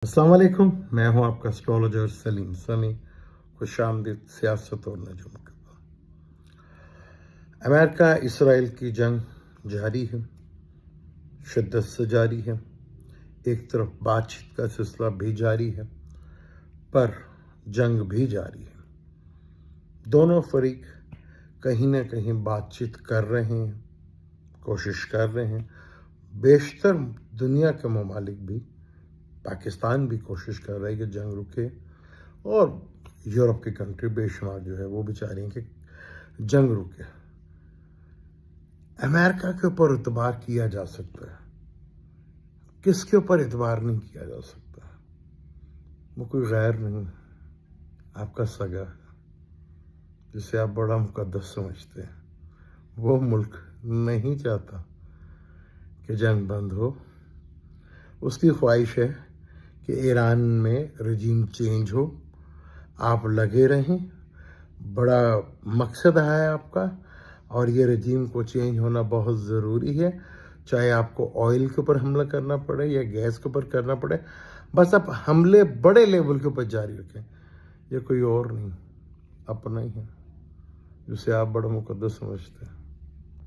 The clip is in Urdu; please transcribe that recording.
السلام علیکم، میں ہوں آپ کا اسٹرالوجر سلیم سمی. خوش آمدید سیاست اور نجوم کے بعد. امریکہ اسرائیل کی جنگ جاری ہے، شدت سے جاری ہے. ایک طرف بات چیت کا سلسلہ بھی جاری ہے، پر جنگ بھی جاری ہے. دونوں فریق کہیں نہ کہیں بات چیت کر رہے ہیں، کوشش کر رہے ہیں. بیشتر دنیا کے ممالک بھی، پاکستان بھی کوشش کر رہا ہے کہ جنگ رکے، اور یورپ کی کنٹری بے شمار جو ہے وہ بھی چاہ رہی ہیں کہ جنگ رکے. امریکہ کے اوپر اعتبار کیا جا سکتا ہے، کس کے اوپر اعتبار نہیں کیا جا سکتا؟ وہ کوئی غیر نہیں، آپ کا سگا ہے جسے آپ بڑا مقدس سمجھتے ہیں. وہ ملک نہیں چاہتا کہ جنگ بند ہو. اس کی خواہش ہے کہ ایران میں رجیم چینج ہو. آپ لگے رہیں، بڑا مقصد ہے آپ کا، اور یہ رجیم کو چینج ہونا بہت ضروری ہے. چاہے آپ کو آئل کے اوپر حملہ کرنا پڑے یا گیس کے اوپر کرنا پڑے، بس آپ حملے بڑے لیول کے اوپر جاری رکھیں. یہ کوئی اور نہیں، اپنا ہی ہے جسے آپ بڑا مقدس سمجھتے ہیں.